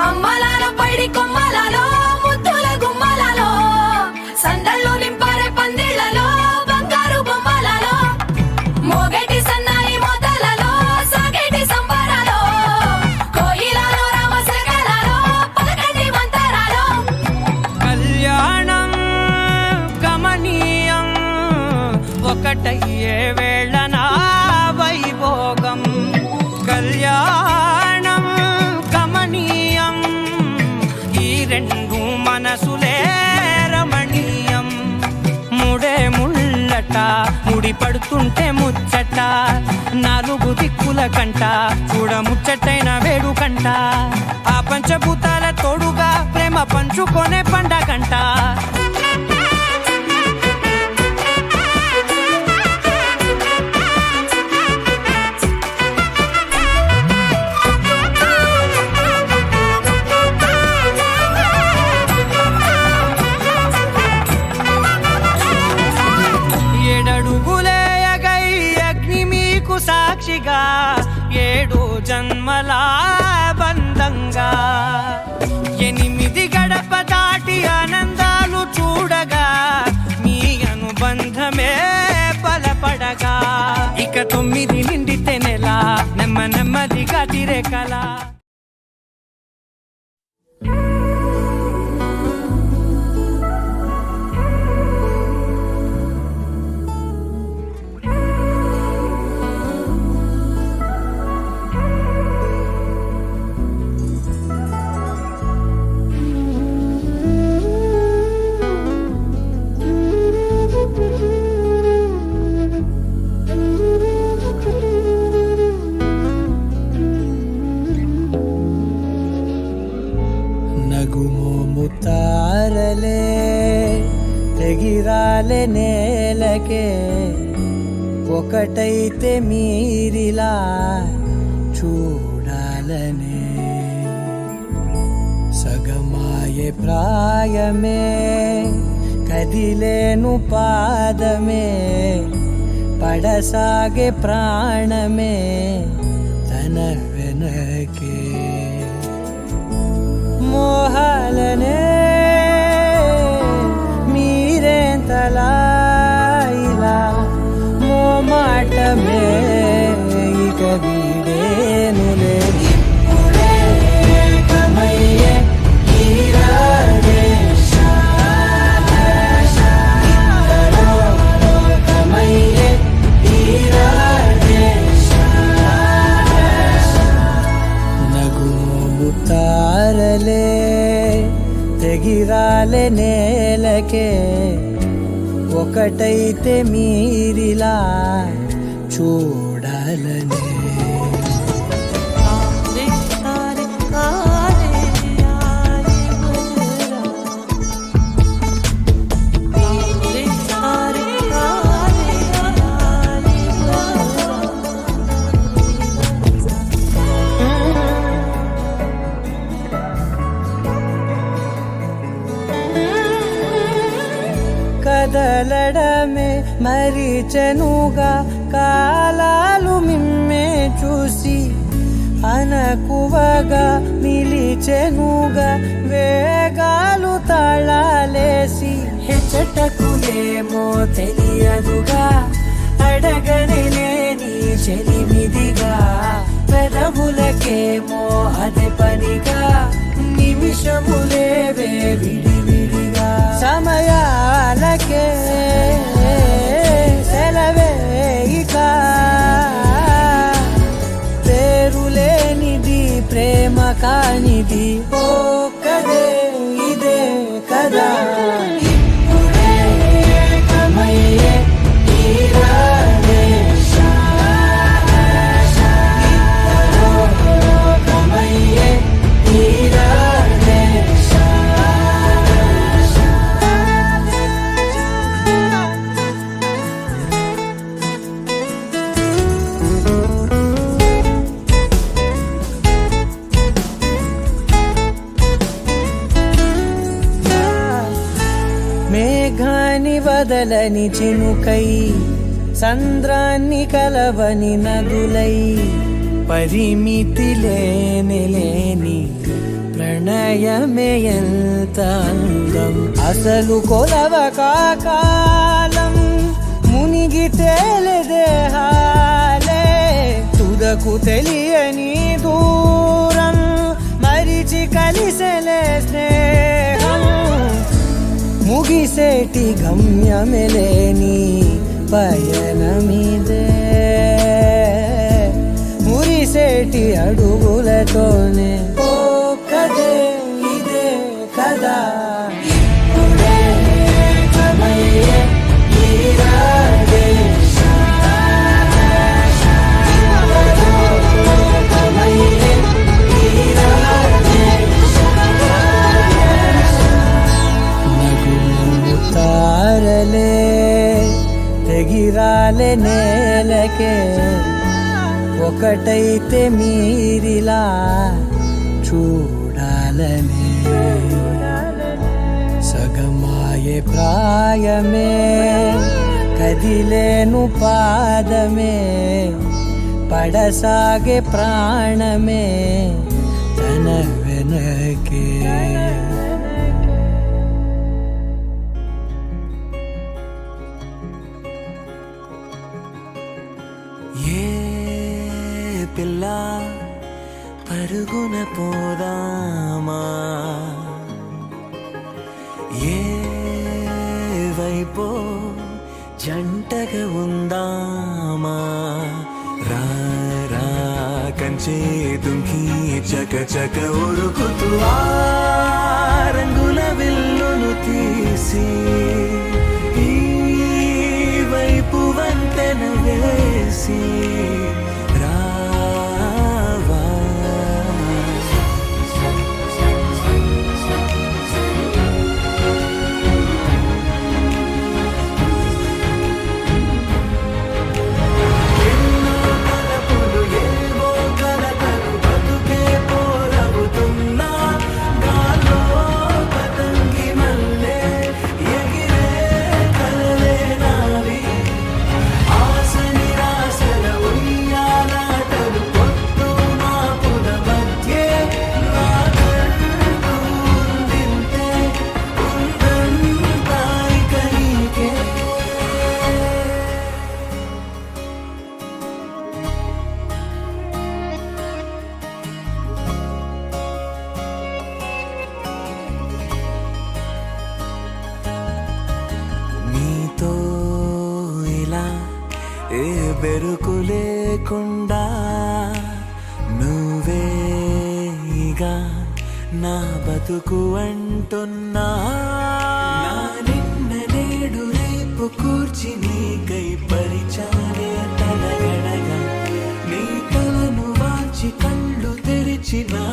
అమ్మలాలో పైడి కొమ్మలాలో ముద్దుల గుమ్మలాలో సందళ్ళు నింపారే పందిళ్లలో బంగారు బొమ్మలలో మోగేటి సన్నాయి మోతలలో సాగేటి సంబరాలో కోయిలలో రామశకలలో పలకండి మంతరాలో కళ్యాణం గమనీయం ఒకటయ్యే వేళ నా వైభోగం కళ్యాణం గమనీయం ఈ రెండు మనసులే రమణీయం ముడే ముళ్ళట ముడి పడుతుంటే ముచ్చట నాలుగు దిక్కుల కంట చూడ ముచ్చటైన వేడుకంట ఆ పంచభూతాల తోడుగా ప్రేమ పంచుకొనే పండగంట సాక్షిగా 7 జన్మల బంధంగా 8 గడప దాటి ఆనందాలు చూడగా మీ అనుబంధమే బలపడగా ఇక 9 నిండితే నెల నెమ్మదిగా తిరే కల ముతారలే తెగిరాలే నేలకే ఒకటైతే మీరిలా చూడాలనే సగమాయే ప్రాయమే కదిలేను పాదమే పడసాగే ప్రాణమే తన వెనకే మోహాలనే మీరేంతలా ఇలా మోమాటమే ఇక వీడేనులే ఇప్పుడే కమయ్యే తారలే తెగిరాలే నేలకే ఒకటైతే మీరిలా చూడాలనే కదలడమే మరిచెనుగా కాలాలు మిమ్మే చూసి అనకువగా నిలిచెనుగా వేగాలు తాళాలేసి హెచ్చటకులేమో తెలియదుగా అడగనే లేని చెలిమిదిగా పెదవులకేమో అదే పనిగా నిమిషములేవే విడివిడిగా సమయాలకే సెలవే ఇక పేరులేనిది ప్రేమ కానిది ఓ కదే ఇదే కదా ఇప్పుడే కమయ్యే మేఘాన్ని వదలని చినుకై సంద్రాన్ని కలవని నదులై పరిమితి లేని ప్రణయమే ఎంత అందం అసలు కొలవ కాలం మునిగి తేలిదేహాలే తుదకు తెలియని దూరం మరిచి కలిసెలే స్నేహం ముగిసేటి గమ్యమెలేని పయనమిదే మురిసేటి అడుగులతోనే ఓ కదే ఇదే కదా ఇప్పుడే కమయ్యే ఈరాడే కమయ్యే ఈరాడే నగుము తారలే తెగిరాలే నేలకే ఒకటైతే మీరిలా చూడాలనే సగమాయే ప్రాయమే కదిలేను పాదమే పడసాగే ప్రాణమే తన వెనకే ఏ పిల్ల పరుగున పోదామా ఏ వైపో జంటగా ఉందామా రా రా కంచే తుంకి చక చక ఉరుకుతూ ఆ రంగుల విల్లును తీసి ఈ వైపు వంతెన వేసి రావా ఎన్నో తలపులు ఏవో కలతలు బతుకే పోరవుతున్నా గాలో పతంగి మల్లె ఎగిరే కలలే నావి ఆశ నిరాశల ఉయ్యాలాటలు పొత్తు మాపుల మధ్యే నాకంటూ ఉందింతే ఉందంతా ఇక నీకే నీతో ఇలా ఏ బెరుకు లేకుండా నువ్వేగా నా బతుకు అంటున్నా నా నిన్న నేడు రేపు కూర్చి నీకై పరిచానే తలగడగా నీ కలను వాచి కళ్ళు తెరిచి నా